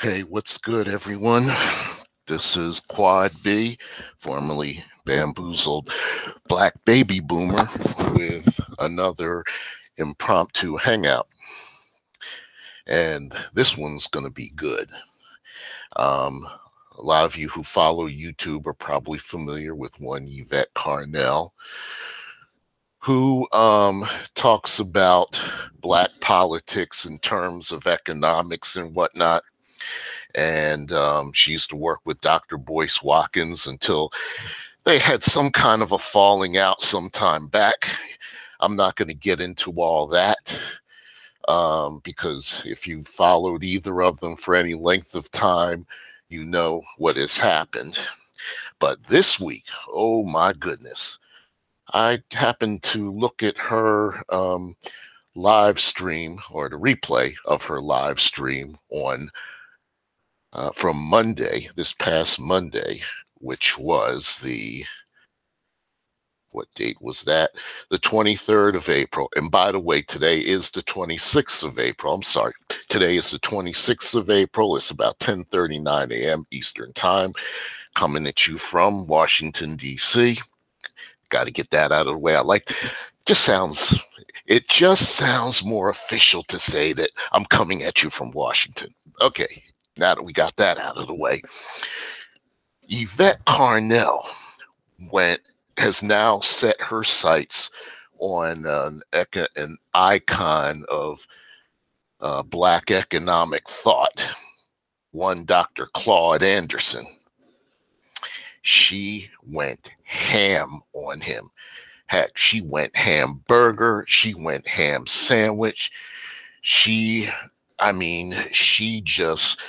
Hey, what's good, everyone? This is Quad B, formerly Bamboozled Black Baby Boomer, with another impromptu hangout. And this one's going to be good. Um, a lot of you who follow YouTube are probably familiar with one Yvette Carnell, who talks about black politics in terms of economics and whatnot. And she used to work with Dr. Boyce Watkins until they had some kind of a falling out some time back. I'm not going to get into all that because if you followed either of them for any length of time, you know what has happened. But this week, oh my goodness, I happened to look at her live stream, or the replay of her live stream on from Monday, this past Monday, which was what date was that? The 23rd of April. And by the way, today is the 26th of April. I'm sorry. Today is the 26th of April. It's about 10:39 a.m. Eastern Time, coming at you from Washington, D.C. Got to get that out of the way. It just sounds more official to say that I'm coming at you from Washington. Okay, now that we got that out of the way, Yvette Carnell has now set her sights on an icon of black economic thought, one Dr. Claud Anderson. She went ham on him. Heck, she went hamburger, she went ham sandwich. She just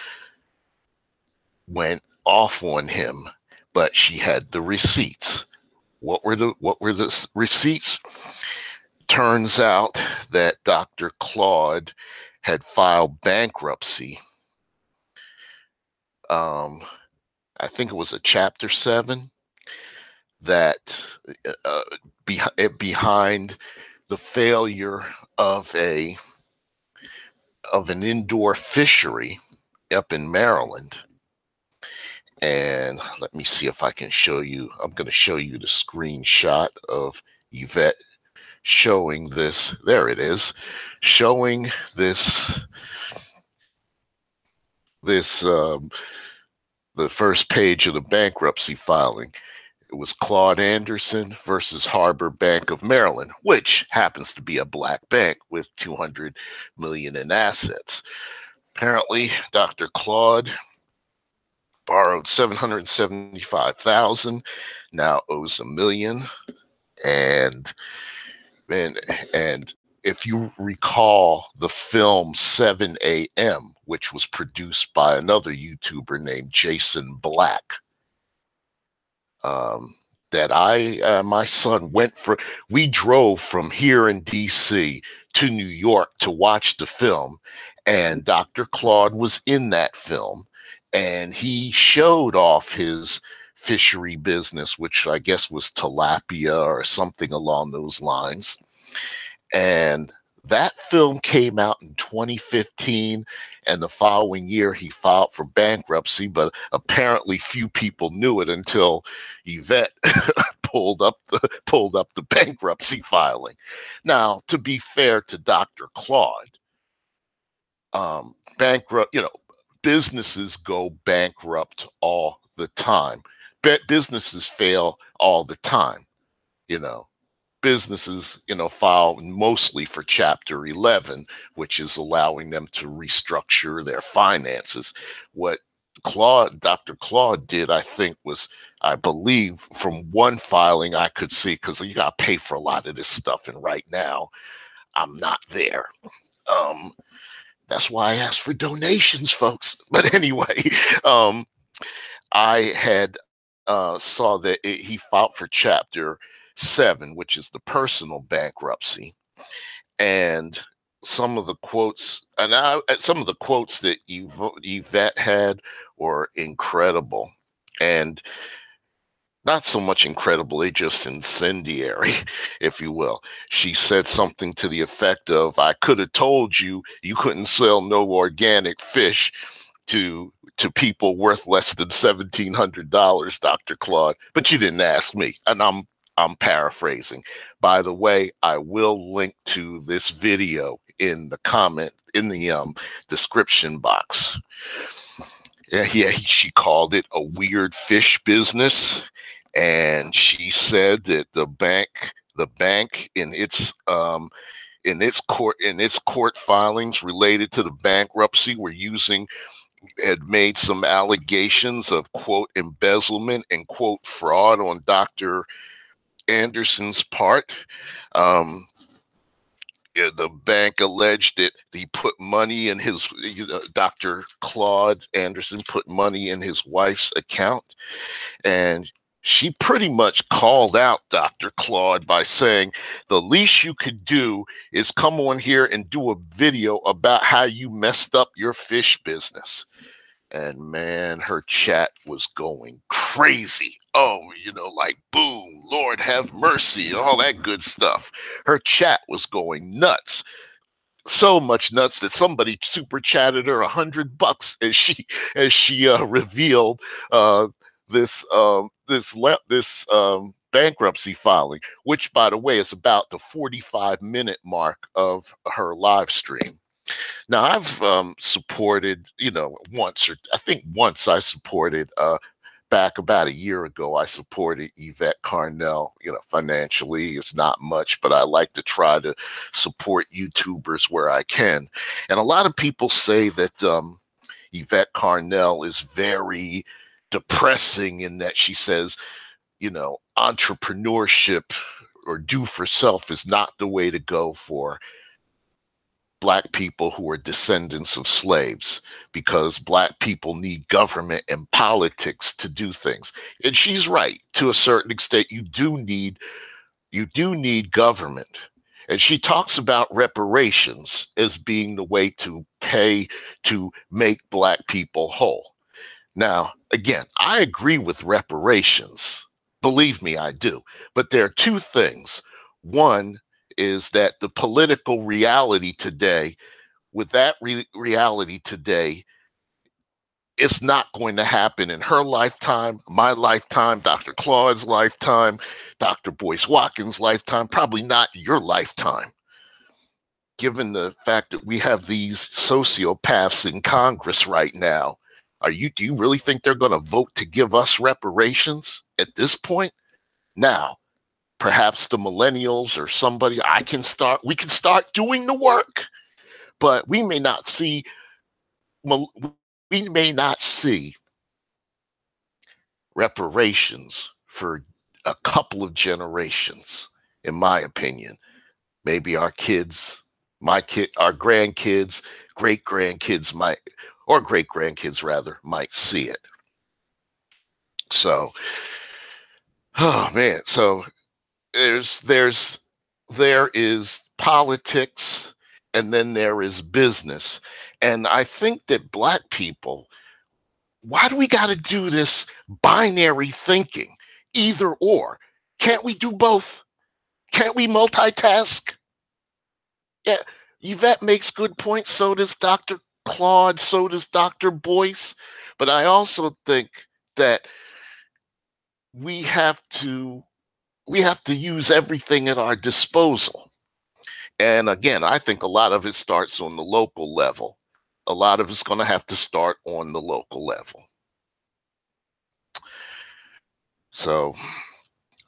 went off on him, but she had the receipts. What were the receipts? Turns out that Dr. Claud had filed bankruptcy. I think it was a Chapter 7 that behind the failure of an indoor fishery up in Maryland. And let me see if I can show you. I'm going to show you the screenshot of Yvette showing this. There it is, showing this the first page of the bankruptcy filing. It was Claud Anderson versus Harbor Bank of Maryland, which happens to be a black bank with $200 million in assets. Apparently, Dr. Claud borrowed $775,000, now owes $1 million. And if you recall the film 7 a.m., which was produced by another YouTuber named Jason Black, that my son we drove from here in DC to New York to watch the film, and Dr. Claud was in that film, and he showed off his fishery business, which I guess was tilapia or something along those lines. And that film came out in 2015, and the following year he filed for bankruptcy, but apparently few people knew it until Yvette pulled up the bankruptcy filing. Now, to be fair to Dr. Claud, businesses go bankrupt all the time. Businesses fail all the time, businesses, file mostly for Chapter 11, which is allowing them to restructure their finances. What Dr. Claud did, I believe, from one filing I could see, because you got to pay for a lot of this stuff, and right now I'm not there. That's why I asked for donations, folks. But anyway, I had saw that he filed for Chapter 7, which is the personal bankruptcy, and some of the quotes that Yvette had were incredible, and not so much incredible, they just incendiary, if you will. She said something to the effect of, "I could have told you you couldn't sell no organic fish to people worth less than $1,700, Dr. Claude, but you didn't ask me, and I'm paraphrasing. By the way, I will link to this video in the description box. Yeah, she called it a weird fish business, and she said that the bank in its court filings related to the bankruptcy had made some allegations of, quote, embezzlement and, quote, fraud on Dr. Anderson's part. The bank alleged that he put money in Dr. Claud Anderson put money in his wife's account. And she pretty much called out Dr. Claude by saying, the least you could do is come on here and do a video about how you messed up your fish business. And man, her chat was going crazy. Oh, like boom, Lord have mercy, and all that good stuff. Her chat was going nuts. So much nuts that somebody super chatted her $100 as she revealed this bankruptcy filing, which, by the way, is about the 45-minute mark of her live stream. Now, I've supported, once I supported, back about a year ago, I supported Yvette Carnell, financially. It's not much, but I like to try to support YouTubers where I can. And a lot of people say that Yvette Carnell is very depressing in that she says, entrepreneurship or do for self is not the way to go for Black people who are descendants of slaves, because Black people need government and politics to do things. And she's right. To a certain extent, you do need government. And she talks about reparations as being the way to make Black people whole. Now, again, I agree with reparations. Believe me, I do. But there are two things. One is that the political reality today, reality today, it's not going to happen in her lifetime, my lifetime, Dr. Claude's lifetime, Dr. Boyce Watkins' lifetime, probably not your lifetime. Given the fact that we have these sociopaths in Congress right now, do you really think they're going to vote to give us reparations at this point? Now, perhaps the millennials or somebody, we can start doing the work, but we may not see reparations for a couple of generations, in my opinion. Maybe our kids, our grandkids, great-grandkids great-grandkids rather, might see it. So, oh man, so there is politics, and then there is business. And I think that Black people, why do we got to do this binary thinking, either or? Can't we do both? Can't we multitask? Yeah, Yvette makes good points. So does Dr. Claude. So does Dr. Boyce. But I also think that we have to use everything at our disposal. And again, I think a lot of it starts on the local level. A lot of it's going to have to start on the local level. So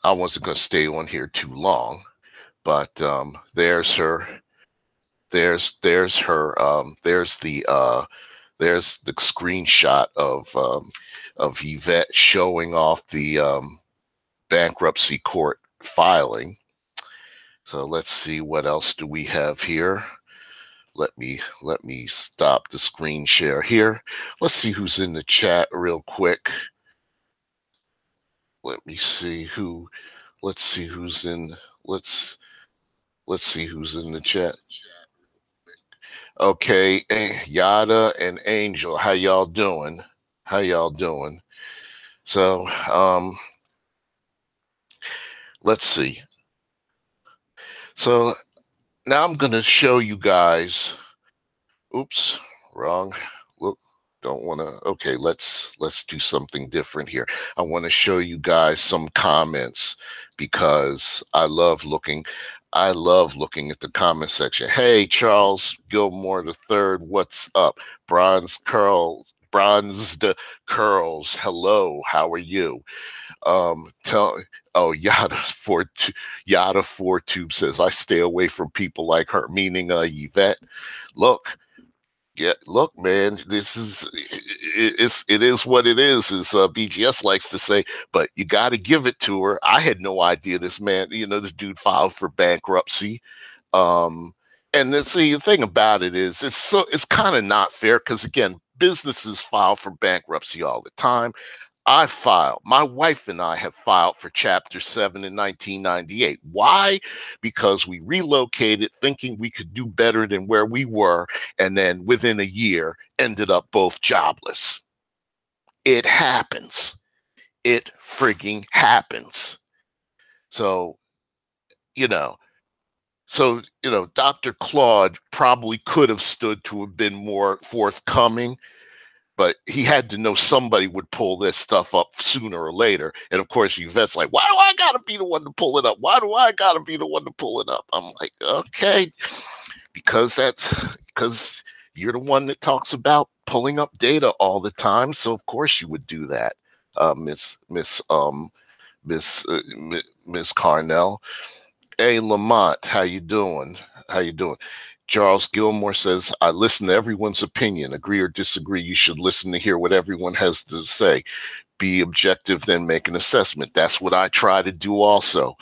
I wasn't going to stay on here too long, but there's her. There's the screenshot of Yvette showing off the bankruptcy court filing. So let's see, what else do we have here? Let me stop the screen share here. Let's see who's in the chat real quick. Let's see who's in the chat. Okay, Yada and Angel, how y'all doing? So, let's see. So now I'm going to show you guys. Oops, wrong. Look, don't want to. Okay, let's do something different here. I want to show you guys some comments because I love looking at the comment section. Hey, Charles Gilmore the third, what's up? Bronzed curls. Hello, how are you? Tell Oh, Yada Four Tube says I stay away from people like her, meaning Yvette. Look, yeah, look, man, it is what it is, as BGS likes to say. But you got to give it to her. I had no idea this man, this dude filed for bankruptcy. Um, and the thing about it is, it's kind of not fair because again, businesses file for bankruptcy all the time. My wife and I have filed for Chapter 7 in 1998. Why? Because we relocated thinking we could do better than where we were, and then within a year ended up both jobless. It happens. It frigging happens. So, Dr. Claud probably could have stood to have been more forthcoming, but he had to know somebody would pull this stuff up sooner or later. And of course, Yvette's like, why do I got to be the one to pull it up? Why do I got to be the one to pull it up? I'm like, okay, because you're the one that talks about pulling up data all the time. So of course you would do that, Miss Carnell. Hey, Lamont, how you doing? How you doing? Charles Gilmore says, I listen to everyone's opinion. Agree or disagree, you should listen to hear what everyone has to say. Be objective, then make an assessment. That's what I try to do also.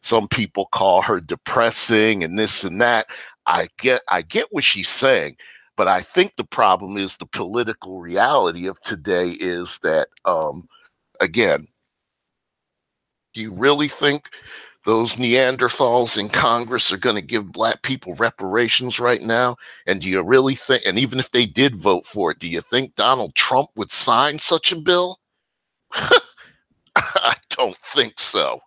Some people call her depressing and this and that. I get what she's saying, but I think the problem is the political reality of today is that, again, do you really think those Neanderthals in Congress are going to give black people reparations right now? And do you really think, and even if they did vote for it, do you think Donald Trump would sign such a bill? I don't think so.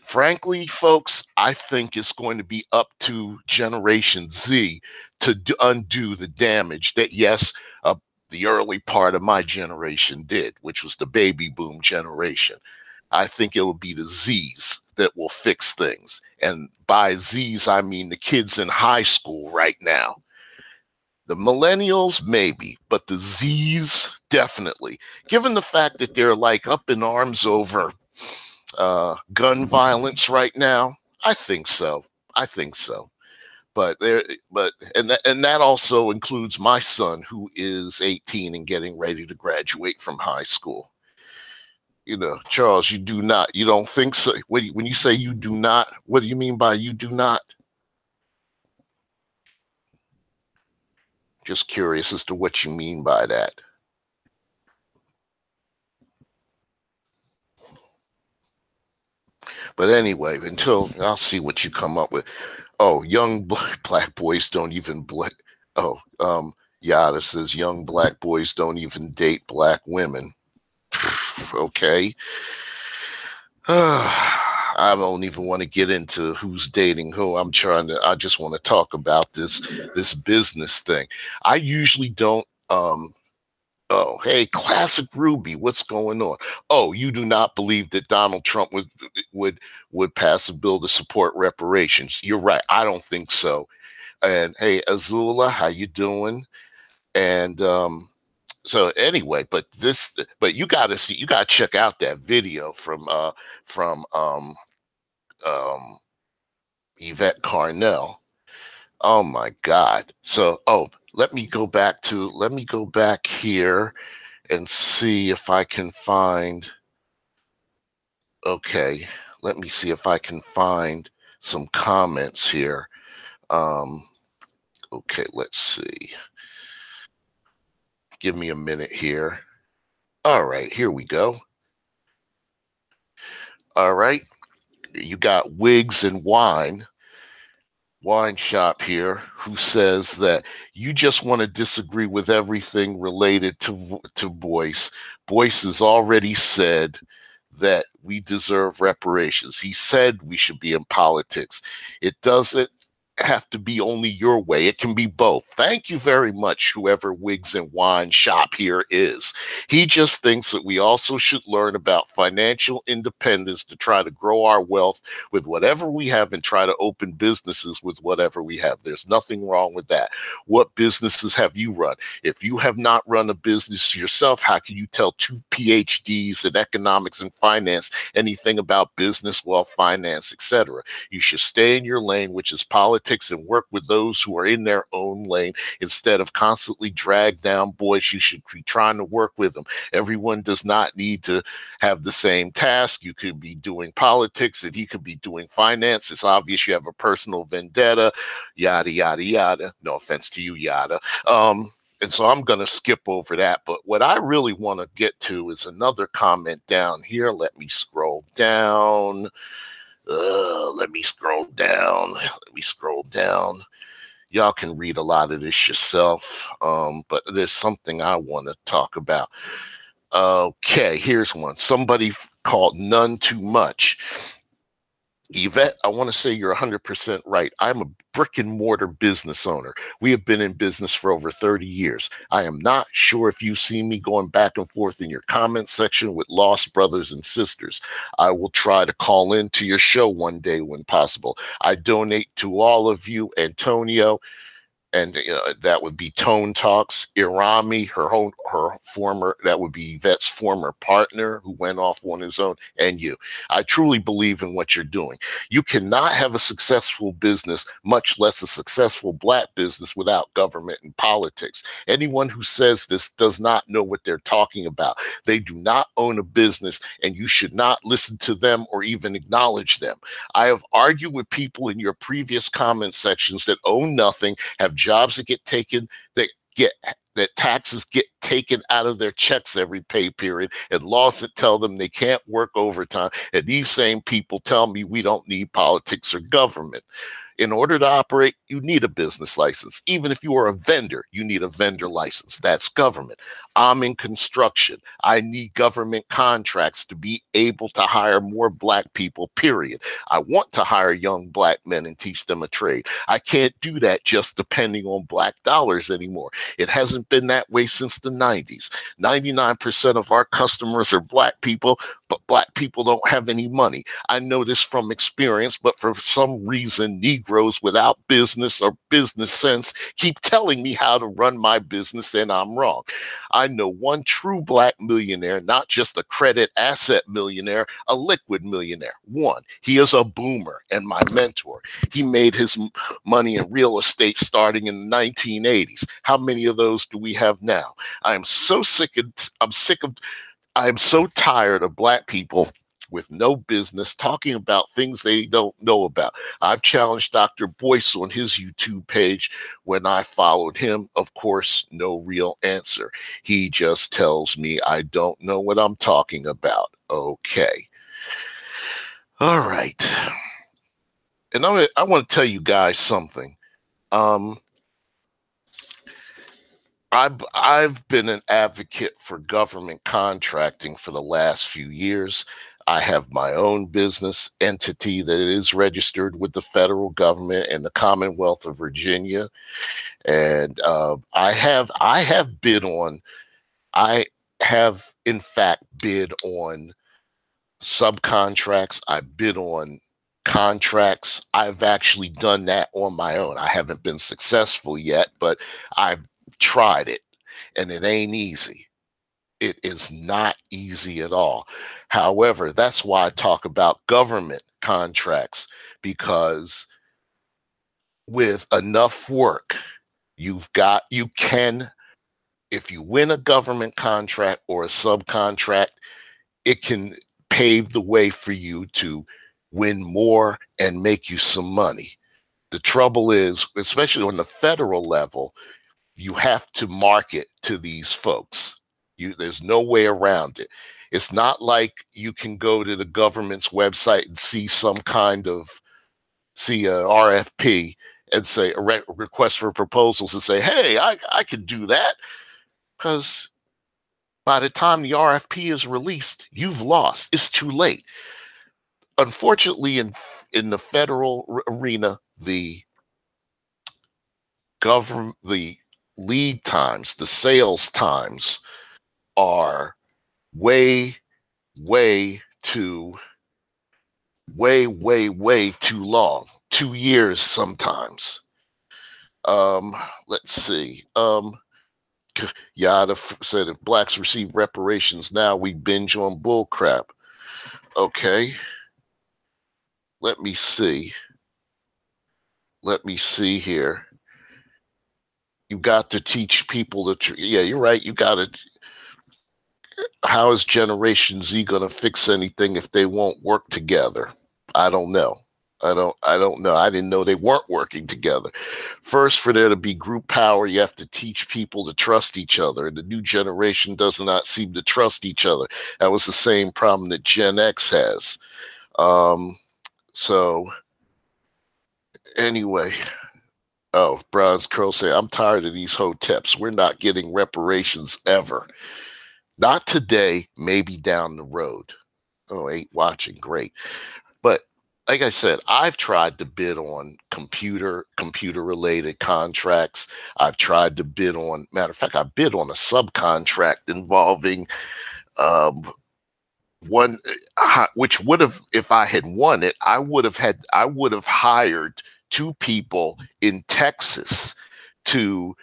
Frankly, folks, I think it's going to be up to Generation Z to undo the damage that, yes, the early part of my generation did, which was the baby boom generation. I think it will be the Z's that will fix things. And by Z's, I mean the kids in high school right now. The millennials, maybe, but the Z's, definitely. Given the fact that they're like up in arms over gun violence right now, I think so. But that also includes my son, who is 18 and getting ready to graduate from high school. Charles, you don't think so? When you say you do not, what do you mean by you do not? Just curious as to what you mean by that. But anyway, I'll see what you come up with. Oh, young black boys don't even Yada says young black boys don't even date black women. Okay. I don't even want to get into who's dating who. I just want to talk about this business thing. I usually don't, oh, hey, Classic Ruby, what's going on? Oh, you do not believe that Donald Trump would pass a bill to support reparations. You're right. I don't think so. And hey, Azula, how you doing? And, so anyway, but you gotta check out that video from Yvette Carnell. Oh my God. So, let me go back here and see if I can find, okay, let me see if I can find some comments here. Okay, let's see. Give me a minute here. All right, here we go. All right. You got Wigs and Wine Shop here, who says that you just want to disagree with everything related to Boyce. Boyce has already said that we deserve reparations. He said we should be in politics. It doesn't have to be only your way. It can be both. Thank you very much, whoever Wigs and Wine Shop here is. He just thinks that we also should learn about financial independence to try to grow our wealth with whatever we have and try to open businesses with whatever we have. There's nothing wrong with that. What businesses have you run? If you have not run a business yourself, how can you tell two PhDs in economics and finance anything about business, wealth, finance, etc.? You should stay in your lane, which is politics, and work with those who are in their own lane instead of constantly drag down boys. You should be trying to work with them. Everyone does not need to have the same task. You could be doing politics and he could be doing finance. It's obvious you have a personal vendetta, yada, yada, yada. No offense to you, yada. And so I'm going to skip over that. But what I really want to get to is another comment down here. Let me scroll down. Let me scroll down. Y'all can read a lot of this yourself. But there's something I want to talk about. Okay, here's one. Somebody called None Too Much. Yvette, I want to say you're 100% right. I'm a brick and mortar business owner. We have been in business for over 30 years. I am not sure if you've seen me going back and forth in your comment section with lost brothers and sisters. I will try to call into your show one day when possible. I donate to all of you, Antonio, and that would be Tone Talks, Irami, her former, that would be Yvette's former partner who went off on his own, and you. I truly believe in what you're doing. You cannot have a successful business, much less a successful Black business, without government and politics. Anyone who says this does not know what they're talking about. They do not own a business, and you should not listen to them or even acknowledge them. I have argued with people in your previous comment sections that own nothing, have jobs that get taken, that taxes get taken out of their checks every pay period, and laws that tell them they can't work overtime. And these same people tell me we don't need politics or government. In order to operate, you need a business license. Even if you are a vendor, you need a vendor license. That's government. I'm in construction. I need government contracts to be able to hire more Black people, period. I want to hire young Black men and teach them a trade. I can't do that just depending on Black dollars anymore. It hasn't been that way since the 90s. 99% of our customers are Black people, but Black people don't have any money. I know this from experience, but for some reason, Negroes without business or business sense keep telling me how to run my business, and I'm wrong. I know one true Black millionaire, not just a credit asset millionaire, a liquid millionaire. One, he is a boomer and my mentor. He made his money in real estate starting in the 1980s. How many of those do we have now? I am so tired of Black people with no business talking about things they don't know about. I've challenged Dr. Boyce on his YouTube page when I followed him. Of course, no real answer. He just tells me I don't know what I'm talking about. Okay. All right. And I want to tell you guys something. I've been an advocate for government contracting for the last few years. I have my own business entity that is registered with the federal government and the Commonwealth of Virginia, and I have in fact bid on subcontracts. I bid on contracts. I've actually done that on my own. I haven't been successful yet, but I've tried it, and it ain't easy. It is not easy at all. However, that's why I talk about government contracts, because with enough work, you can, if you win a government contract or a subcontract, it can pave the way for you to win more and make you some money. The trouble is, especially on the federal level, you have to market to these folks. There's no way around it. It's not like you can go to the government's website and see a RFP and say a request for proposals and say, hey, I could do that. Because by the time the RFP is released, you've lost. It's too late. Unfortunately, in the federal arena, the the lead times, the sales times are way, way too, way too long. 2 years sometimes. Um, let's see. Yada said if blacks receive reparations now, we binge on bull crap. Okay. Let me see. Let me see here. You got to teach people yeah, you're right. You got to. How is Generation Z going to fix anything if they won't work together? I don't know. I don't know. I didn't know they weren't working together. First, for there to be group power, you have to teach people to trust each other. And the new generation does not seem to trust each other. That was the same problem that Gen X has. So anyway, oh, Bronze Curl say, I'm tired of these hoteps. We're not getting reparations ever. Not today, maybe down the road. Oh, ain't watching. Great. But like I said, I've tried to bid on computer related contracts. I've tried to bid on, matter of fact, I bid on a subcontract involving one, which would have, if I had won it, I would have hired 2 people in Texas to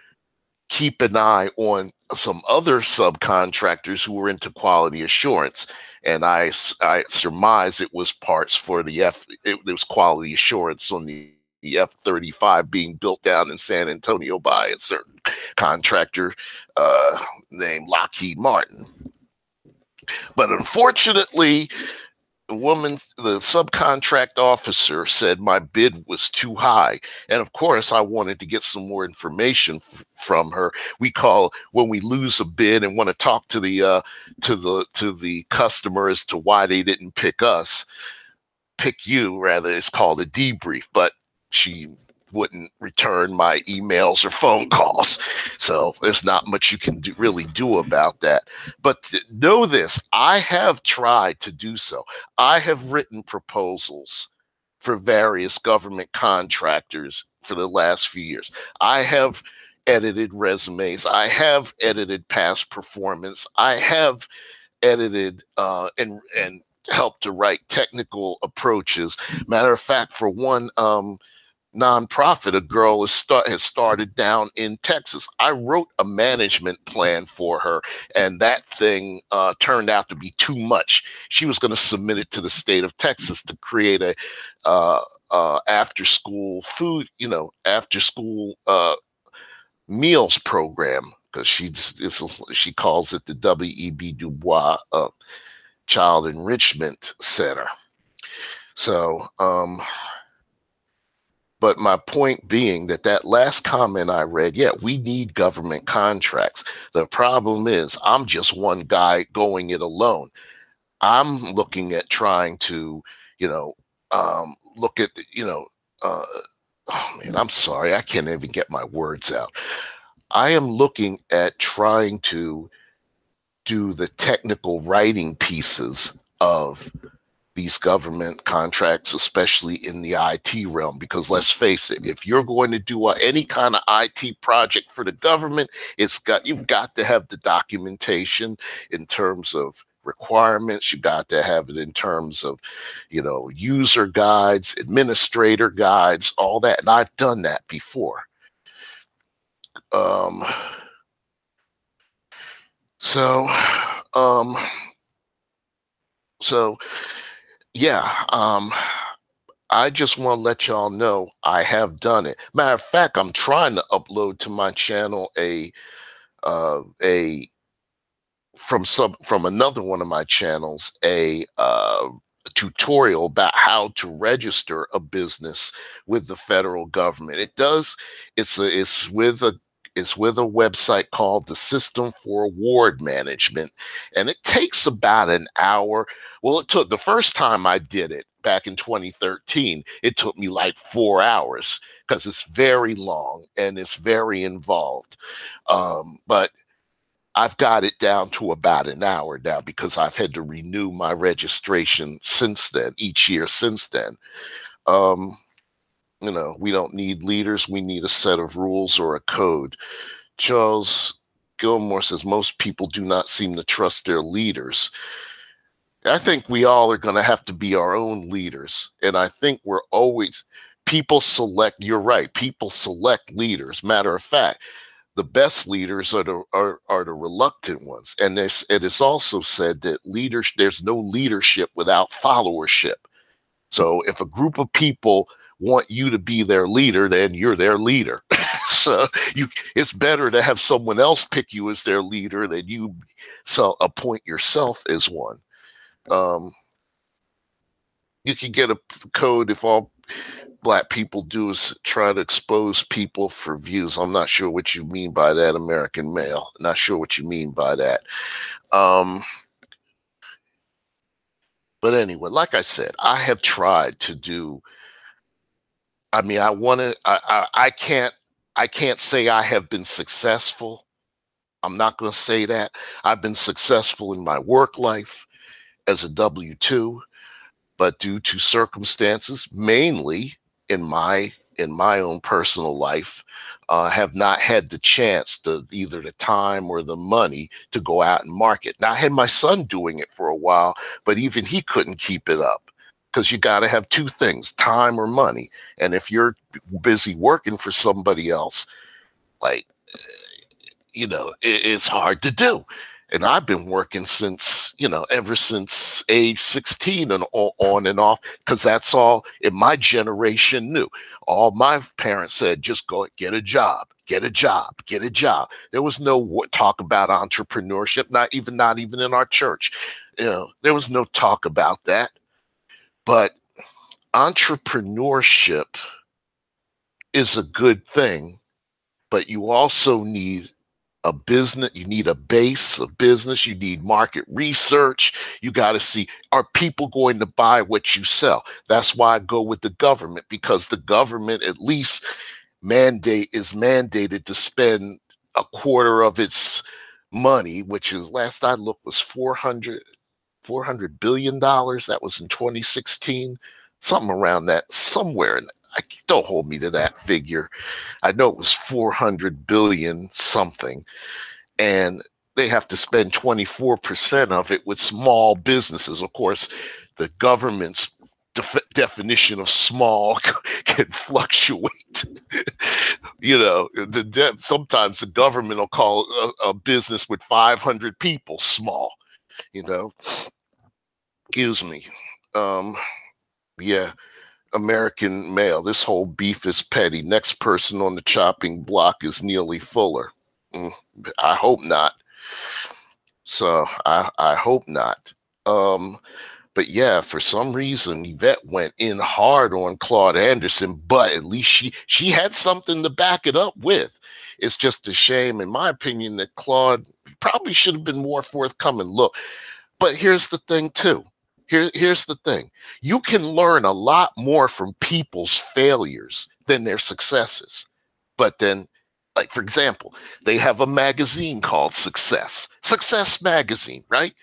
keep an eye on some other subcontractors who were into quality assurance. And I surmise it was parts for it was quality assurance on the F-35 being built down in San Antonio by a certain contractor named Lockheed Martin. But unfortunately, the subcontract officer said my bid was too high. And of course, I wanted to get some more information from her. When we lose a bid and want to talk to the customer as to why they didn't pick you, rather, it's called a debrief. But she wouldn't return my emails or phone calls. So there's not much you can really do about that. But know this, I have tried to do so. I have written proposals for various government contractors for the last few years. I have edited resumes. I have edited past performance. I have edited and helped to write technical approaches. Matter of fact, for one nonprofit, a girl has started down in Texas. I wrote a management plan for her, and that thing turned out to be too much. She was going to submit it to the state of Texas to create a after school food, after school meals program, because she calls it the W.E.B. Du Bois Child Enrichment Center. So, but my point being that last comment I read, yeah, we need government contracts. The problem is I'm just one guy going it alone. I'm looking at trying to, look at, oh man, I'm sorry. I can't even get my words out. I am looking at trying to do the technical writing pieces of these government contracts, especially in the IT realm, because let's face it, if you're going to do any kind of IT project for the government, you've got to have the documentation in terms of requirements. You got to have it in terms of, user guides, administrator guides, all that. And I've done that before. Yeah, I just want to let y'all know I have done it. Matter of fact, I'm trying to upload to my channel from another one of my channels a tutorial about how to register a business with the federal government. It's with a website called the System for Award Management, and it takes about an hour. Well, the first time I did it back in 2013, it took me like 4 hours because it's very long and it's very involved. But I've got it down to about an hour now because I've had to renew my registration since then, each year since then. We don't need leaders. We need a set of rules or a code. Charles Gilmore says most people do not seem to trust their leaders. I think we all are going to have to be our own leaders. And I think people select, you're right, people select leaders. Matter of fact, the best leaders are the reluctant ones. And it is also said that there's no leadership without followership. So if a group of people want you to be their leader, then you're their leader. So it's better to have someone else pick you as their leader than you appoint yourself as one. You can get a code if all Black people do is try to expose people for views. I'm not sure what you mean by that, American male. Not sure what you mean by that. But anyway, like I said, I have tried to do. I mean, I can't say I have been successful. I'm not going to say that. I've been successful in my work life as a W-2, but due to circumstances, mainly in my own personal life, have not had the chance to either the time or the money to go out and market. Now, I had my son doing it for a while, but even he couldn't keep it up because you got to have two things, time or money. And if you're busy working for somebody else, like, it's hard to do. And I've been working since, ever since age 16 and on and off, because that's all in my generation knew. All my parents said, just go get a job, get a job, get a job. There was no talk about entrepreneurship, not even in our church. There was no talk about that. But entrepreneurship is a good thing, but you also need a business, you need a base of business, you need market research. You got to see, are people going to buy what you sell? That's why I go with the government, because the government at least is mandated to spend a quarter of its money, which is, last I looked, was $400 billion. That was in 2016, something around that, somewhere. Don't hold me to that figure. I know it was 400 billion something, and they have to spend 24% of it with small businesses. Of course, the government's definition of small can fluctuate. Sometimes the government will call a business with 500 people small. Excuse me. Yeah. American male, this whole beef is petty. Next person on the chopping block is Neely Fuller. I hope not. So I hope not. But yeah, for some reason, Yvette went in hard on Claud Anderson, but at least she had something to back it up with. It's just a shame, in my opinion, that Claud probably should have been more forthcoming. Look, but here's the thing too. Here's the thing. You can learn a lot more from people's failures than their successes. But then, like, for example, they have a magazine called Success Magazine, right?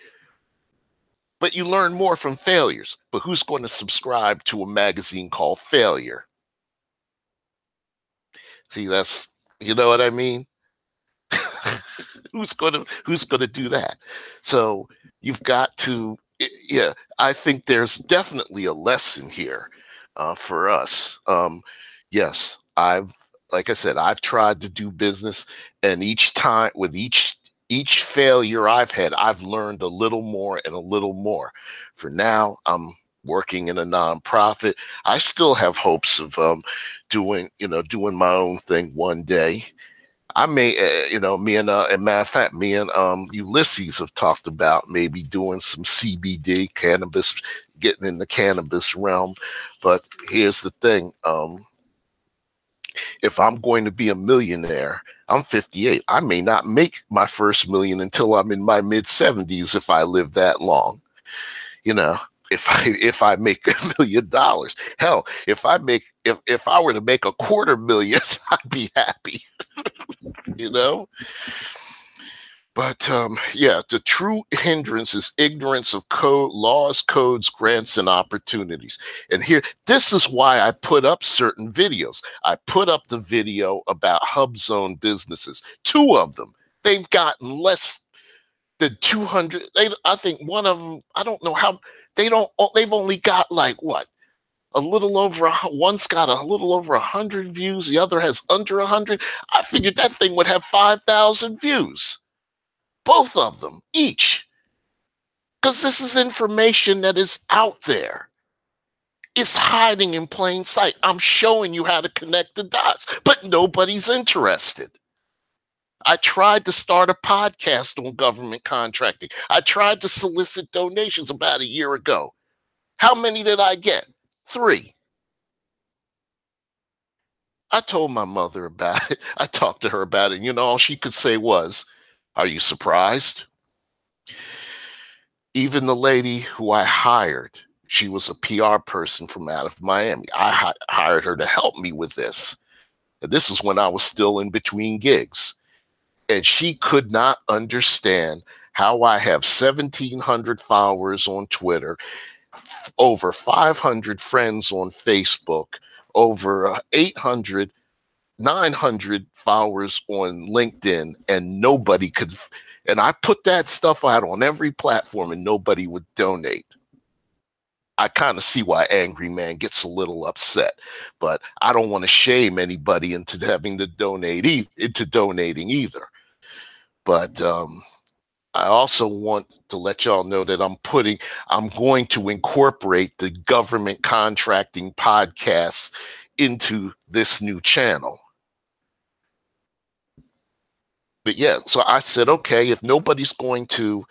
But you learn more from failures. But who's going to subscribe to a magazine called Failure? See, you know what I mean? Who's gonna do that? So you've got to, yeah. I think there's definitely a lesson here for us. Yes, like I said, I've tried to do business, and each time with each failure I've had, I've learned a little more and a little more. For now, I'm working in a nonprofit. I still have hopes of doing my own thing one day. I may, me and matter of fact, me and Ulysses have talked about maybe doing some CBD cannabis, getting in the cannabis realm. But here's the thing. If I'm going to be a millionaire, I'm 58. I may not make my first million until I'm in my mid 70s if I live that long. If I make $1 million, hell, if I were to make $250,000, I'd be happy. But yeah, the true hindrance is ignorance of code, laws, codes, grants, and opportunities. And here, this is why I put up certain videos. I put up the video about hub zone businesses, two of them. They've gotten less than 200. I think one of them, I don't know how, they've only got like what? A little over, one's got a little over 100 views. The other has under 100. I figured that thing would have 5,000 views. Both of them, each. Because this is information that is out there. It's hiding in plain sight. I'm showing you how to connect the dots, but nobody's interested. I tried to start a podcast on government contracting. I tried to solicit donations about a year ago. How many did I get? 3. I told my mother about it. I talked to her about it. All she could say was, "Are you surprised?" Even the lady who I hired, she was a PR person from out of Miami. I hired her to help me with this. And this is when I was still in between gigs. And she could not understand how I have 1,700 followers on Twitter, over 500 friends on Facebook, over 800, 900 followers on LinkedIn, and nobody could. And I put that stuff out on every platform and nobody would donate. I kind of see why Angry Man gets a little upset, but I don't want to shame anybody into having to into donating either. But I also want to let y'all know that I'm going to incorporate the government contracting podcasts into this new channel. But yeah, so I said, okay, if nobody's going to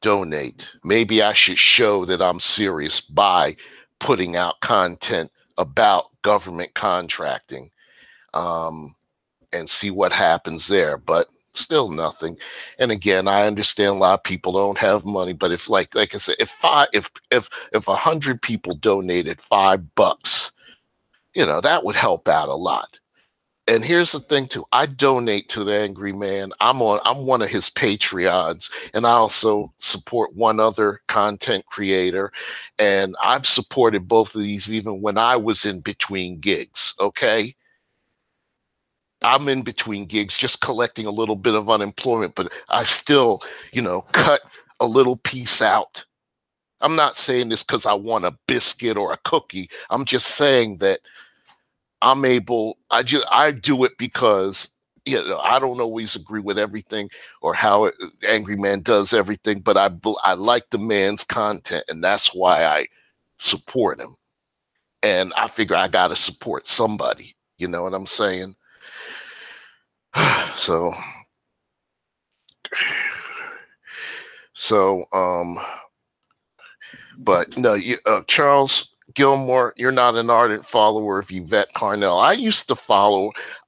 donate, maybe I should show that I'm serious by putting out content about government contracting, and see what happens there. But still nothing. And again, I understand a lot of people don't have money, but if like I said, if 100 people donated $5, that would help out a lot. And here's the thing too, I donate to the Angry Man. I'm one of his Patreons, and I also support one other content creator. And I've supported both of these even when I was in between gigs. Okay. I'm in between gigs, just collecting a little bit of unemployment, but I still, cut a little piece out. I'm not saying this because I want a biscuit or a cookie. I'm just saying that I do it because, I don't always agree with everything or how Angry Man does everything, but I like the man's content, and that's why I support him. And I figure I got to support somebody. You know what I'm saying? But no, Charles Gilmore, you're not an ardent follower of Yvette Carnell.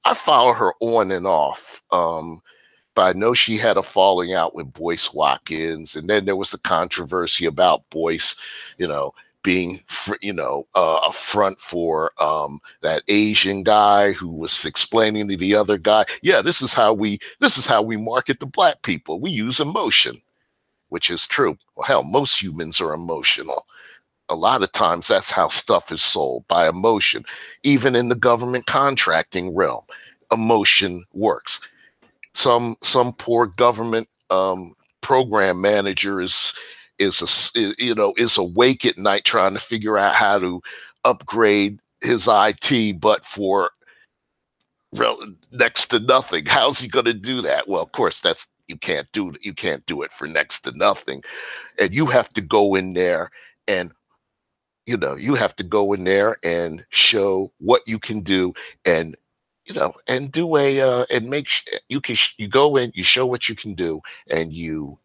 I follow her on and off. But I know she had a falling out with Boyce Watkins, and then there was a controversy about Boyce, being, a front for that Asian guy who was explaining to the other guy, yeah, this is how we market to Black people. We use emotion, which is true. Well, hell, most humans are emotional. A lot of times that's how stuff is sold, by emotion. Even in the government contracting realm, emotion works. Some poor government program manager is awake at night trying to figure out how to upgrade his IT, but for next to nothing. How's he going to do that? Well, of course, you can't do it for next to nothing, and you have to go in there and show what you can do, and and do and make you go in, you show what you can do, and you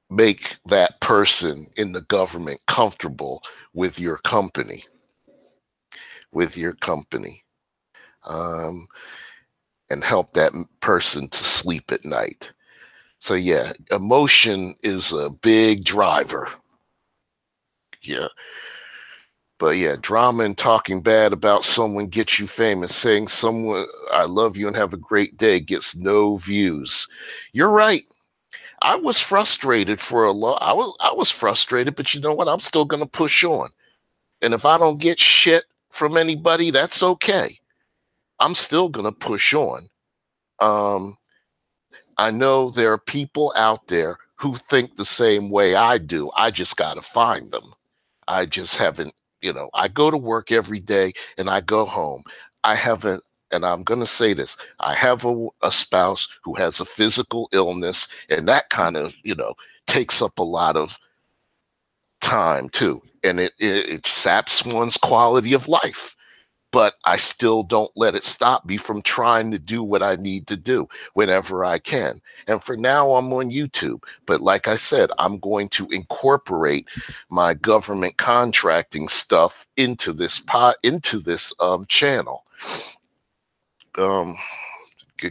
make that person in the government comfortable with your company, and help that person to sleep at night. So yeah, emotion is a big driver. Yeah. But yeah, drama and talking bad about someone gets you famous. Saying someone I love you and have a great day gets no views. You're right. I was frustrated for a lot. I was frustrated, but you know what? I'm still gonna push on. And if I don't get shit from anybody, that's okay. I'm still gonna push on. Um, I know there are people out there who think the same way I do. I just gotta find them. I just haven't, I go to work every day and I go home. I haven't, and I'm going to say this, I have a spouse who has a physical illness, and that kind of, takes up a lot of time too. And it saps one's quality of life. But I still don't let it stop me from trying to do what I need to do whenever I can. And for now, I'm on YouTube. But like I said, I'm going to incorporate my government contracting stuff into this channel.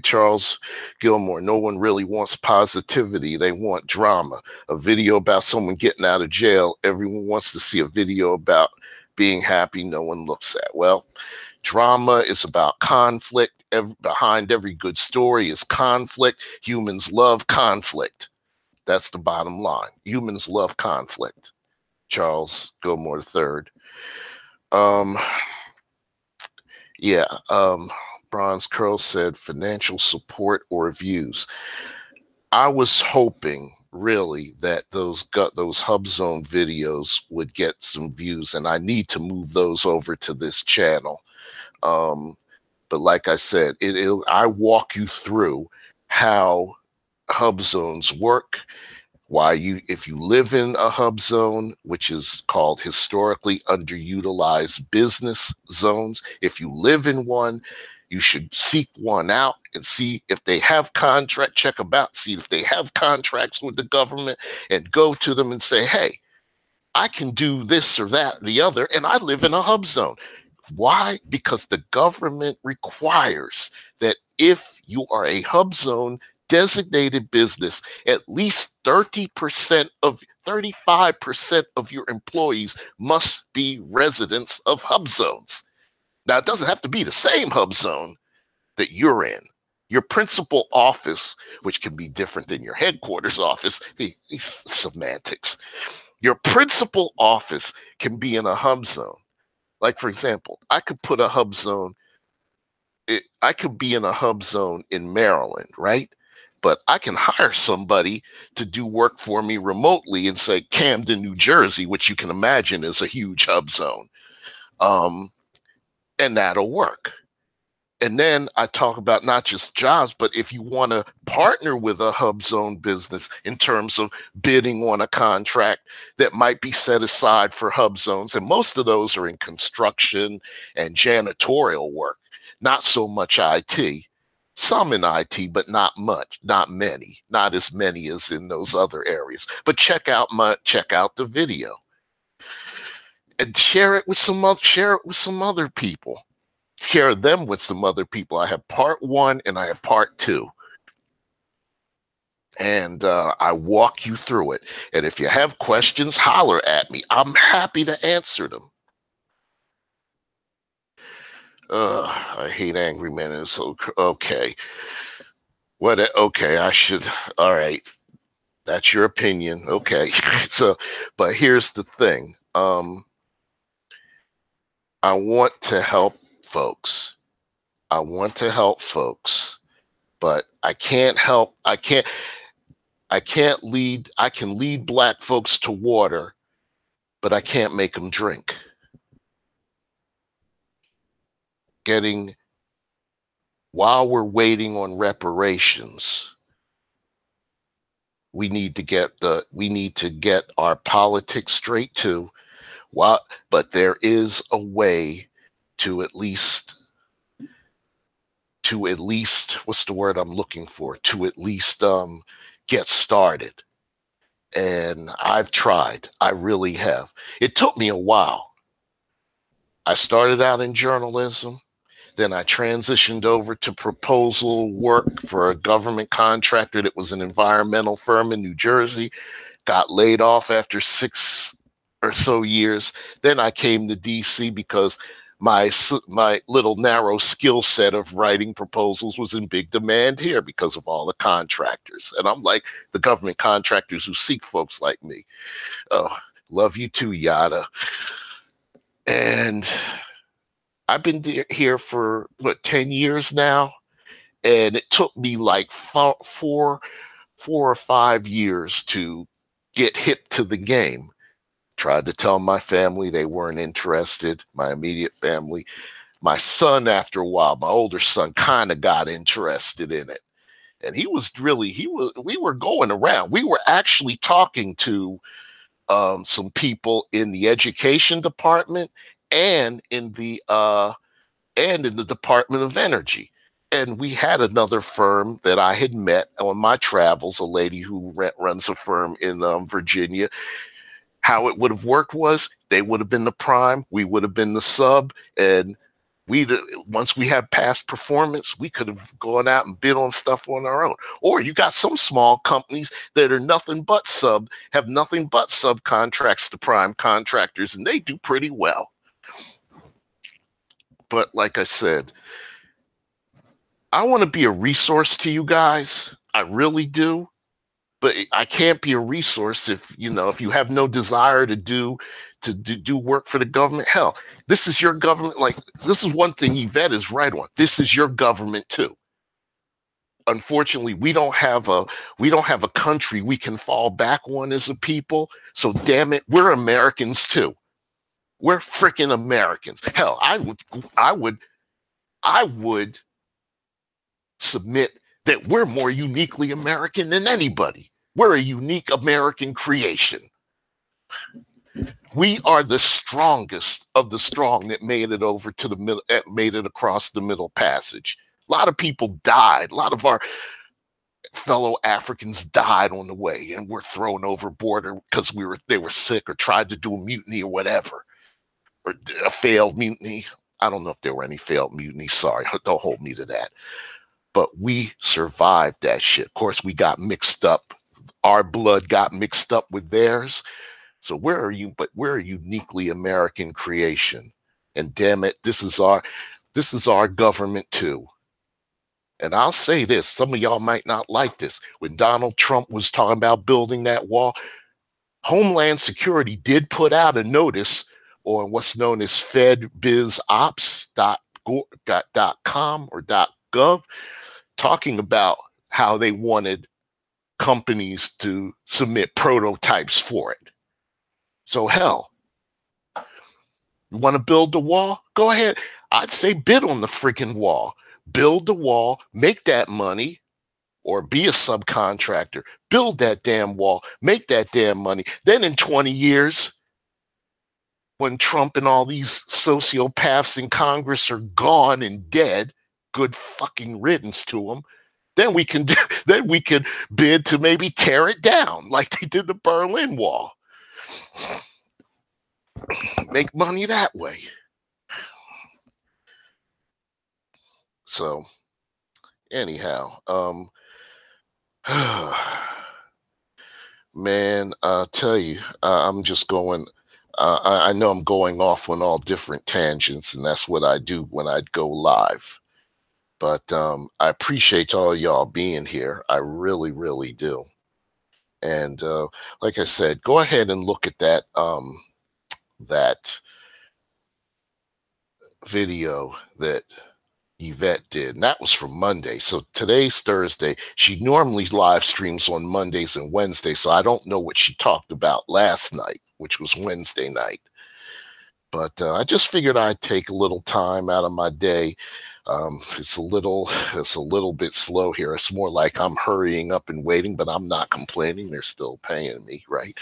Charles Gilmore, no one really wants positivity. They want drama. A video about someone getting out of jail. Everyone wants to see a video about being happy. No one looks at. Well, drama is about conflict. Behind every good story is conflict. Humans love conflict. That's the bottom line. Humans love conflict. Charles Gilmore III. Yeah. Bronze Curl said financial support or views. I was hoping really that those Hub Zone videos would get some views, and I need to move those over to this channel. But like I said, I walk you through how hub zones work, if you live in a hub zone, which is called historically underutilized business zones, if you live in one, you should seek one out and see if they have see if they have contracts with the government, and go to them and say, hey, I can do this or that or the other, and I live in a hub zone. Why? Because the government requires that if you are a hub zone designated business, at least 35% of your employees must be residents of hub zones. Now, it doesn't have to be the same hub zone that you're in. Your principal office, which can be different than your headquarters office, these semantics. Your principal office can be in a hub zone. Like, for example, I could be in a hub zone in Maryland, right? But I can hire somebody to do work for me remotely in, say, Camden, New Jersey, which you can imagine is a huge hub zone. And that'll work. And then I talk about not just jobs, but if you want to partner with a hub zone business in terms of bidding on a contract that might be set aside for hub zones, and most of those are in construction and janitorial work, not so much IT, some in IT, but not much, not many, not as many as in those other areas. But check out the video and share it with some other people. Share them with some other people. I have part 1 and I have part 2. And I walk you through it. And if you have questions, holler at me. I'm happy to answer them. I hate angry men. And so, okay. Okay, I should. All right. That's your opinion. Okay. So, but here's the thing. I want to help folks. But I can lead Black folks to water, but I can't make them drink. While we're waiting on reparations, we need to get our politics straight too. But there is a way to at least, what's the word I'm looking for? To at least get started. And I've tried. I really have. It took me a while. I started out in journalism. Then I transitioned over to proposal work for a government contractor that was an environmental firm in New Jersey. Got laid off after 6 or so years. Then I came to DC because my little narrow skill set of writing proposals was in big demand here because of all the contractors. And I'm like, the government contractors who seek folks like me. Oh, love you too, Yada. And I've been here for, what, 10 years now? And it took me like four or 5 years to get hip to the game. Tried to tell my family, they weren't interested, my immediate family. My son, after a while, my older son, kind of got interested in it. And we were going around. We were actually talking to some people in the education department and in the Department of Energy. And we had another firm that I had met on my travels, a lady who runs a firm in Virginia. How it would have worked was they would have been the prime, we would have been the sub, and once we had past performance, we could have gone out and bid on stuff on our own. Or you got some small companies that are have nothing but subcontracts to prime contractors, and they do pretty well. But like I said, I want to be a resource to you guys. I really do. But I can't be a resource if you have no desire to do work for the government. Hell, this is your government. Like, this is one thing Yvette is right on. This is your government too. Unfortunately, we don't have a country we can fall back on as a people. So damn it, we're Americans too. We're freaking Americans. Hell, I would submit that we're more uniquely American than anybody. We're a unique American creation. We are the strongest of the strong that made it over to the middle, made it across the Middle Passage. A lot of people died. A lot of our fellow Africans died on the way and were thrown overboard because they were sick or tried to do a mutiny or whatever, or a failed mutiny. I don't know if there were any failed mutinies. Sorry, don't hold me to that. But we survived that shit. Of course, we got mixed up. Our blood got mixed up with theirs. So we're a uniquely American creation. And damn it, this is our government too. And I'll say this, some of y'all might not like this. When Donald Trump was talking about building that wall, Homeland Security did put out a notice on what's known as fedbizops.com or .gov, talking about how they wanted companies to submit prototypes for it. So hell, you want to build the wall? Go ahead. I'd say bid on the freaking wall. Build the wall, make that money, or be a subcontractor. Build that damn wall, make that damn money. Then in 20 years, when Trump and all these sociopaths in Congress are gone and dead, good fucking riddance to them, then we can bid to maybe tear it down like they did the Berlin Wall. Make money that way. So anyhow, man, I'll tell you, I'm just going, I know I'm going off on all different tangents, and that's what I do when I go live. But I appreciate all y'all being here. I really, really do. And like I said, go ahead and look at that that video that Yvette did. And that was from Monday. So today's Thursday. She normally live streams on Mondays and Wednesdays. So I don't know what she talked about last night, which was Wednesday night. But I just figured I'd take a little time out of my day. It's a little bit slow here. It's more like I'm hurrying up and waiting, but I'm not complaining. They're still paying me, right?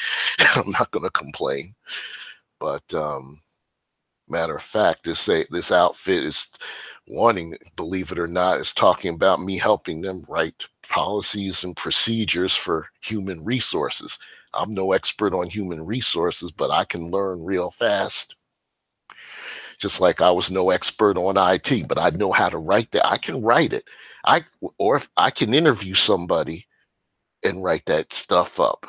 I'm not going to complain. But matter of fact, this outfit is wanting, believe it or not, is talking about me helping them write policies and procedures for human resources. I'm no expert on human resources, but I can learn real fast. Just like I was no expert on IT, but I know how to write that. I can write it. Or if I can interview somebody and write that stuff up.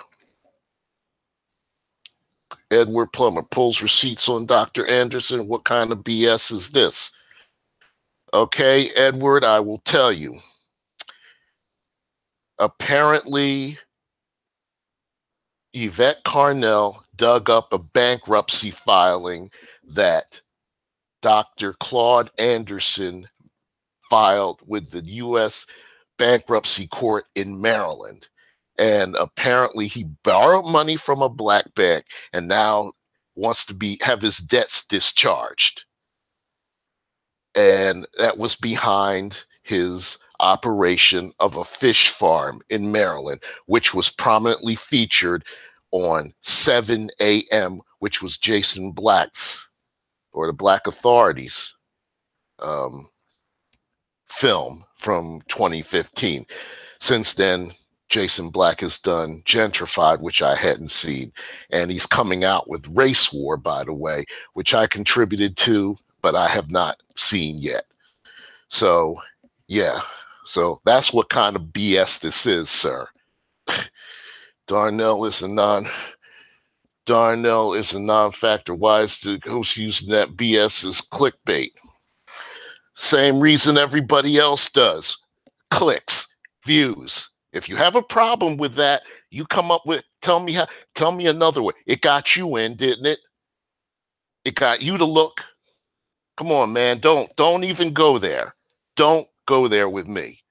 Edward Plummer pulls receipts on Dr. Anderson. What kind of BS is this? Okay, Edward, I will tell you. Apparently, Yvette Carnell dug up a bankruptcy filing that Dr. Claud Anderson filed with the U.S. bankruptcy court in Maryland. And apparently he borrowed money from a black bank and now wants to have his debts discharged. And that was behind his operation of a fish farm in Maryland, which was prominently featured on 7 a.m., which was Jason Black's, or the Black Authorities film from 2015. Since then, Jason Black has done Gentrified, which I hadn't seen, and he's coming out with Race War, by the way, which I contributed to, but I have not seen yet. So, yeah. So that's what kind of BS this is, sir. Darnell is a non-factor. Why is the who's using that BS as clickbait? Same reason everybody else does. Clicks, views. If you have a problem with that, you come up with, tell me another way. It got you in, didn't it? It got you to look. Come on, man. Don't even go there. Don't go there with me.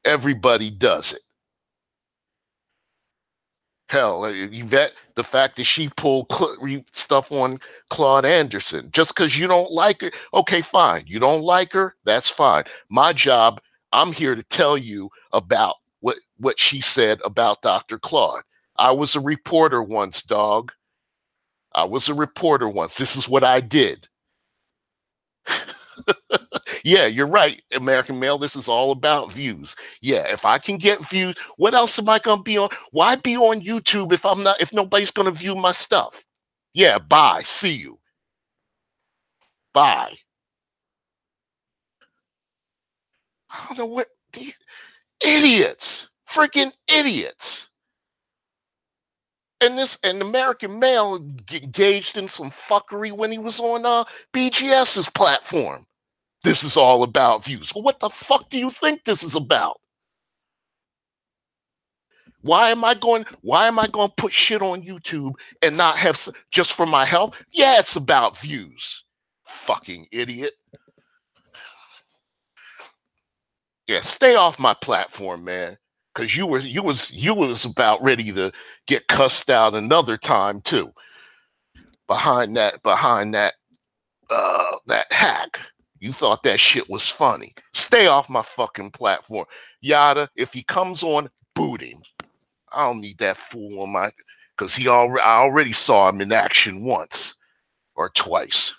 Everybody does it. Hell, Yvette, the fact that she pulled stuff on Claud Anderson, just because you don't like her, okay, fine. You don't like her, that's fine. My job, I'm here to tell you about what she said about Dr. Claud. I was a reporter once, dog. I was a reporter once. This is what I did. Yeah, you're right, American Male. This is all about views. Yeah, if I can get views, what else am I gonna be on? Why be on YouTube if nobody's gonna view my stuff? Yeah, bye. See you. Bye. I don't know what these idiots, freaking idiots. And American Male engaged in some fuckery when he was on BGS's platform. This is all about views. Well, what the fuck do you think this is about? Why am I going to put shit on YouTube and not have just for my health? Yeah, it's about views. Fucking idiot. Yeah, stay off my platform, man. Cause you was about ready to get cussed out another time too. Behind that hack. You thought that shit was funny. Stay off my fucking platform. Yada, if he comes on, boot him. I don't need that fool on my, because I already saw him in action once or twice.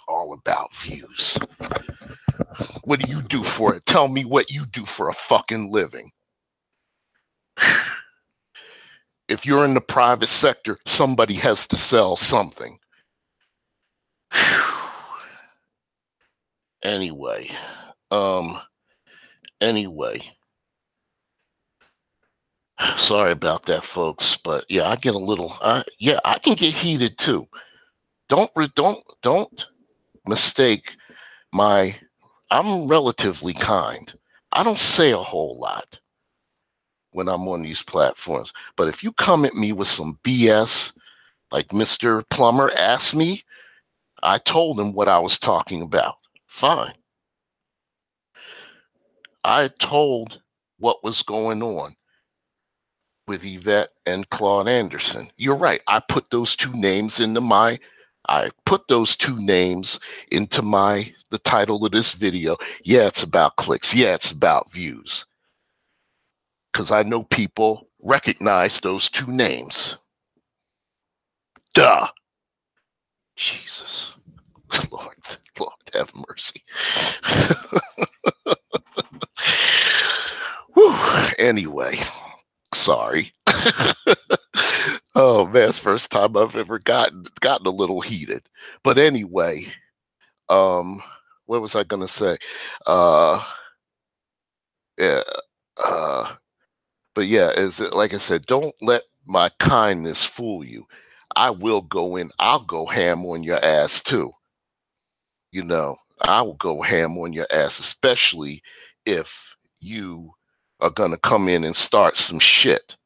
All about views. What do you do for it? Tell me what you do for a fucking living. If you're in the private sector, somebody has to sell something. Anyway. Sorry about that, folks, but yeah, I get a little. I can get heated too. Don't mistake my. I'm relatively kind. I don't say a whole lot when I'm on these platforms, but if you come at me with some BS, like Mr. Plummer asked me, I told him what I was talking about. Fine. I told what was going on with Yvette and Claud Anderson. You're right. I put those two names into the title of this video. Yeah, it's about clicks. Yeah, it's about views. Because I know people recognize those two names. Duh. Jesus. Lord have mercy. Whew. Anyway, sorry. Oh man, it's the first time I've ever gotten a little heated. But anyway, what was I gonna say? Yeah. But yeah, like I said, don't let my kindness fool you. I will go in. I'll go ham on your ass too. I will go ham on your ass, especially if you are gonna come in and start some shit.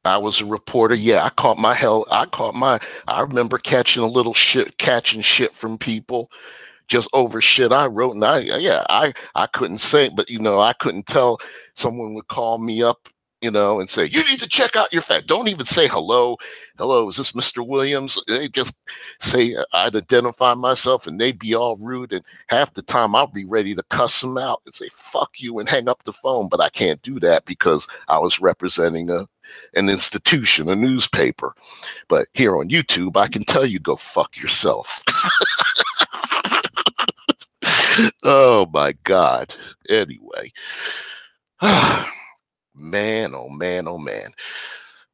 I was a reporter. Yeah, I caught my hell. I remember catching shit from people just over shit I wrote. And I couldn't say, but I couldn't tell. Someone would call me up, and say, "You need to check out your fact." Don't even say hello. Hello, is this Mr. Williams? They just say I'd identify myself, and they'd be all rude. And half the time, I'll be ready to cuss them out and say "fuck you" and hang up the phone. But I can't do that because I was representing an institution, a newspaper. But here on YouTube, I can tell you go fuck yourself. Oh my God. Anyway. Man, oh man, oh man.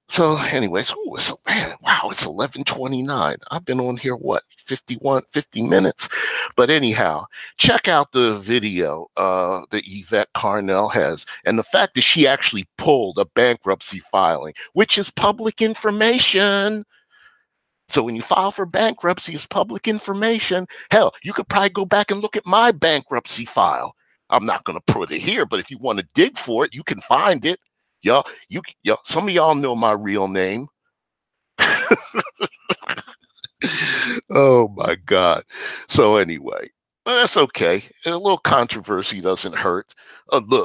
So anyways, wow, it's 11:29. I've been on here, 50 minutes? But anyhow, check out the video that Yvette Carnell has. And the fact that she actually pulled a bankruptcy filing, which is public information. So when you file for bankruptcy, it's public information. Hell, you could probably go back and look at my bankruptcy file. I'm not going to put it here, but if you want to dig for it, you can find it. Some of y'all know my real name. Oh my God. So anyway, that's okay. A little controversy doesn't hurt.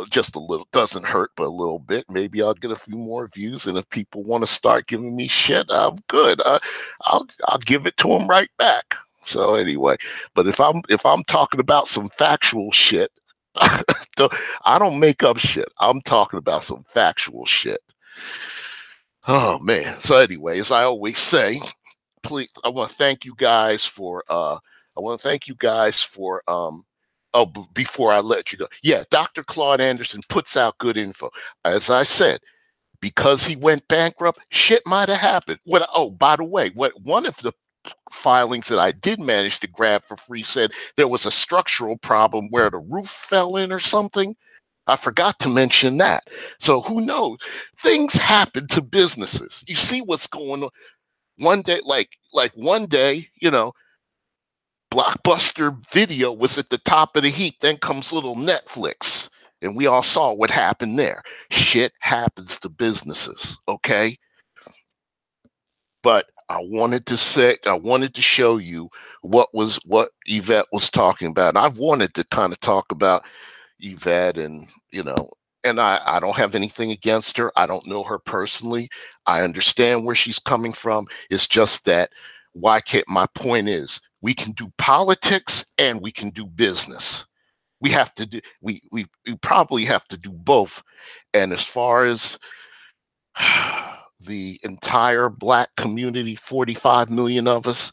Just a little doesn't hurt, but a little bit. Maybe I'll get a few more views, and if people want to start giving me shit, I'm good. I'll give it to them right back. So anyway, but if I'm talking about some factual shit, I don't make up shit. I'm talking about some factual shit. Oh man. So anyway, as I always say, please, I want to thank you guys for before I let you go. Yeah, Dr. Claud Anderson puts out good info. As I said, because he went bankrupt, shit might have happened. By the way, one of the filings that I did manage to grab for free said there was a structural problem where the roof fell in or something. I forgot to mention that. So who knows? Things happen to businesses. You see what's going on. One day, one day, Blockbuster Video was at the top of the heap. Then comes little Netflix, and we all saw what happened there. Shit happens to businesses, okay? But I wanted to show you what Yvette was talking about. And I've wanted to kind of talk about Yvette, and I don't have anything against her. I don't know her personally. I understand where she's coming from. It's just that my point is we can do politics and we can do business. We probably have to do both. And as far as the entire Black community, 45 million of us,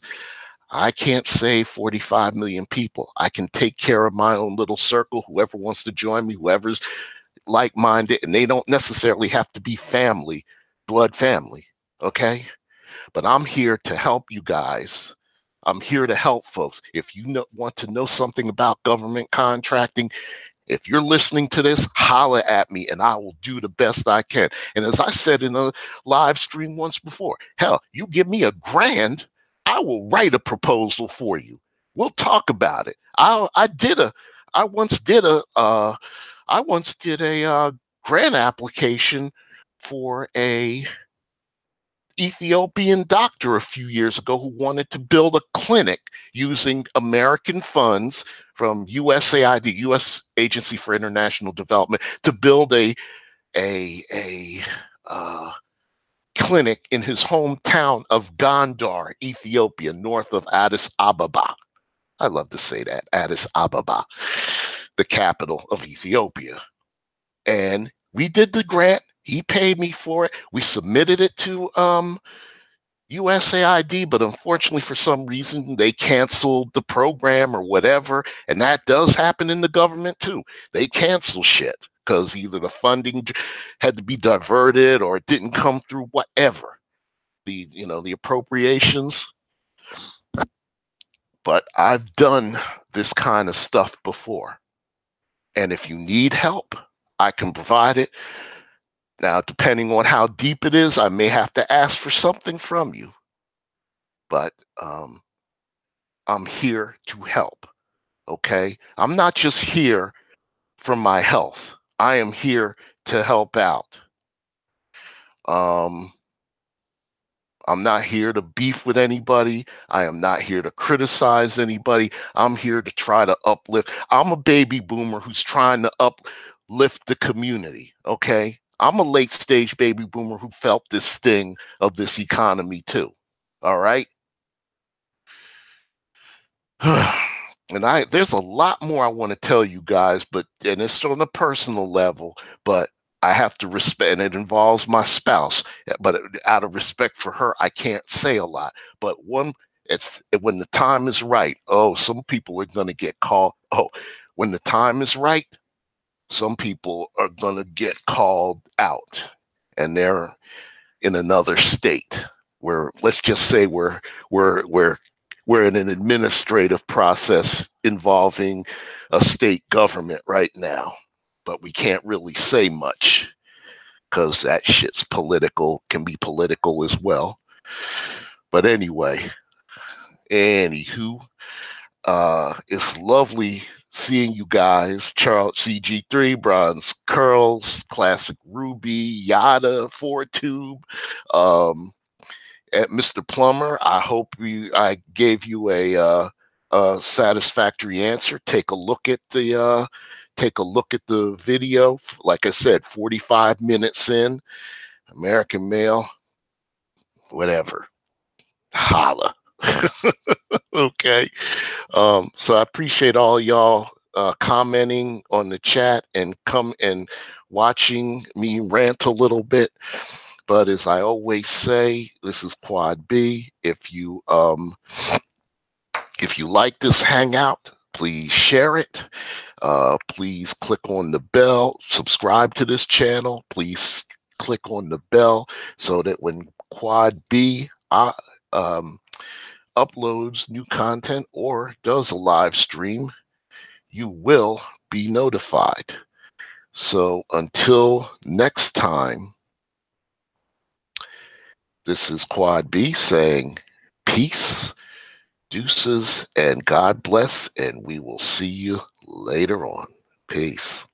I can't save 45 million people. I can take care of my own little circle, whoever wants to join me, whoever's like-minded, and they don't necessarily have to be blood family, okay? But I'm here to help you guys. I'm here to help folks. If you want to know something about government contracting, if you're listening to this, holler at me and I will do the best I can. And as I said in a live stream once before, hell, you give me $1,000, I will write a proposal for you. We'll talk about it. I once did a grant application for a Ethiopian doctor a few years ago who wanted to build a clinic using American funds from USAID, U.S. Agency for International Development, to build a clinic in his hometown of Gondar, Ethiopia, north of Addis Ababa. I love to say that, Addis Ababa, the capital of Ethiopia. And we did the grant. He paid me for it. We submitted it to USAID, but unfortunately, for some reason, they canceled the program or whatever. And that does happen in the government too. They cancel shit because either the funding had to be diverted or it didn't come through, whatever. The appropriations. But I've done this kind of stuff before. And if you need help, I can provide it. Now, depending on how deep it is, I may have to ask for something from you, but I'm here to help. Okay. I'm not just here for my health. I am here to help out. Um, I'm not here to beef with anybody. I am not here to criticize anybody. I'm here to try to uplift. I'm a baby boomer who's trying to uplift the community. Okay. I'm a late stage baby boomer who felt this sting of this economy too. All right. And there's a lot more I want to tell you guys, and it's on a personal level, but I have to respect, and it involves my spouse, but out of respect for her, I can't say a lot. But it's when the time is right. Oh, some people are going to get called. Oh, when the time is right, some people are going to get called out, and they're in another state where, let's just say, we're in an administrative process involving a state government right now, but we can't really say much because that shit's political, can be political as well. But anywho, it's lovely seeing you guys. Charles CG3, Bronze Curls, Classic Ruby, Yada, Four Tube, at Mr. Plummer. I hope I gave you a satisfactory answer. Take a look at the video. Like I said, 45 minutes in. American Male, whatever. Holla. Okay. So I appreciate all y'all commenting on the chat and come and watching me rant a little bit. But as I always say, this is Quad B. If you like this hangout, please share it. Please click on the bell, subscribe to this channel. Please click on the bell so that when Quad B uploads new content or does a live stream, you will be notified. So until next time, this is Quad B saying peace, deuces, and God bless, and we will see you later on. Peace.